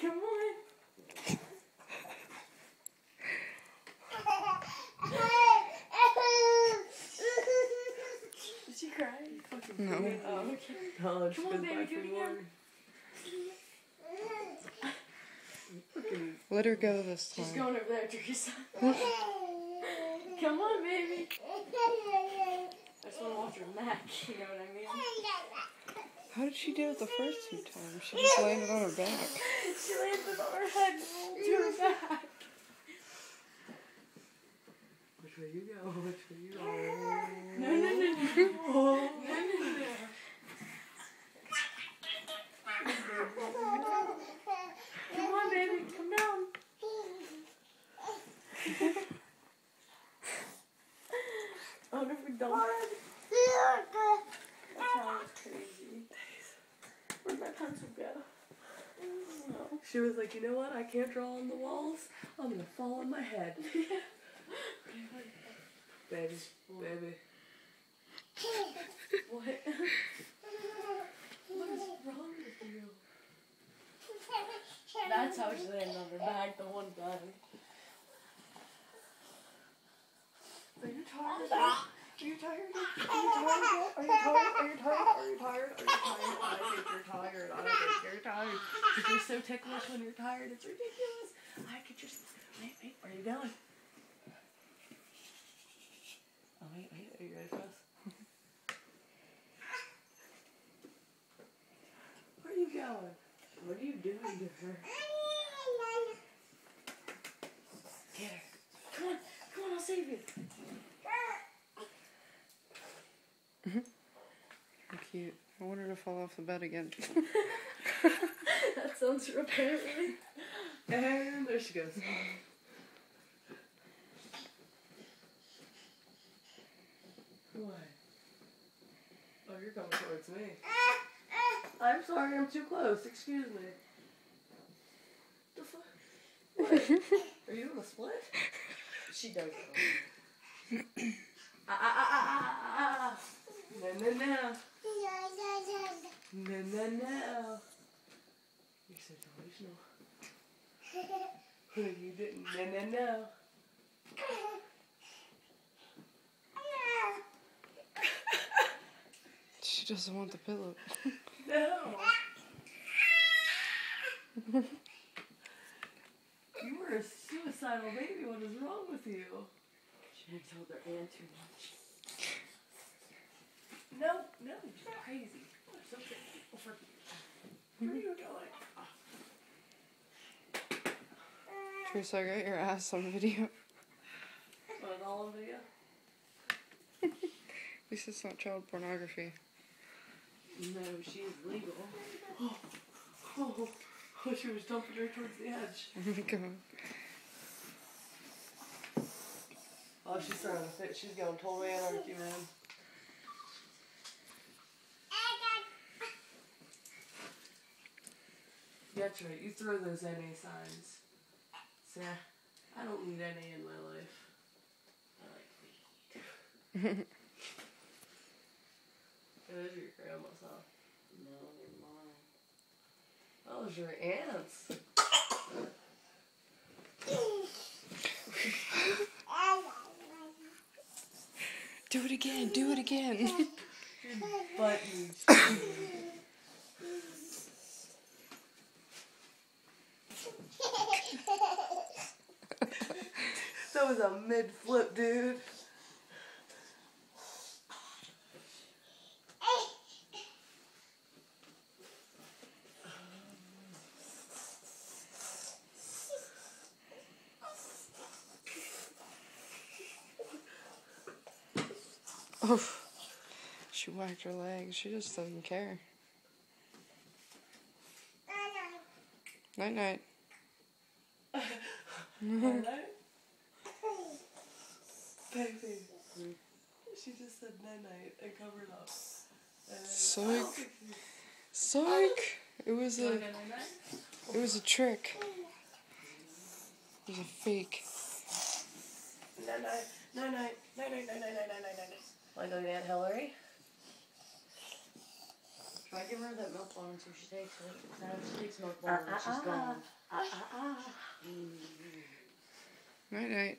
Come on. Did she cry? No. Oh, okay. Oh, Come on, baby, do it again. Let her go this time. She's going over there, Teresa. Come on, baby. I just want to watch her neck, you know what I mean? How did she do it the first two times? She just landed on her back. She landed on her head and rolled to her back. Which way you go? Which way you go? No, no, no, no. No, no, no. Come on, baby. Come down. Oh, no, we don't. That child is crazy. Where'd my pencil go? No. She was like, you know what? I can't draw on the walls. I'm gonna fall on my head. Baby, baby. What? What is wrong with you? That's how she landed on her back the one time. Are you tired? Are you tired? Are you tired? Are you tired? Are you tired? Are you tired? Are you tired? I think you're tired. I think you're tired. Because you're so ticklish when you're tired. It's ridiculous. I could just... Wait. Where are you going? Oh, wait. Are you ready for this? Where are you going? What are you doing to her? Get her. Come on, I'll save you. Cute. I want her to fall off the bed again. That sounds apparently. And there she goes. What? Oh, you're coming towards me. I'm sorry, I'm too close. Excuse me. The fuck? What? Are you doing a split? She does it. No. No. You're so delusional. You didn't. No. She doesn't want the pillow. No. You were a suicidal baby. What is wrong with you? She had told her aunt too much. No, you're crazy. You're so crazy. What are you doing? Teresa, I got your ass on video. What, all on video? At least it's not child pornography. No, she is legal. Oh, she was dumping her towards the edge. Oh my god. Oh, she's throwing a fit. She's going totally anarchy, man. That's right. You throw those NA signs. Say, I don't need NA in my life. I like weed. Those are your grandma's, huh? No, they're mine. Oh, those are your aunts. Do it again. Do it again. Your butt needs That was a mid-flip, dude. Oh. She whacked her leg. She just doesn't care. Night night. Night. Baby. She just said night-night and covered up. Psych. Psych. It was a trick. It was a fake. Night-night. Want to go to Aunt Hillary? Try giving her that milk bottle until she takes it. Now if she takes milk bottle, she's gone. Night night.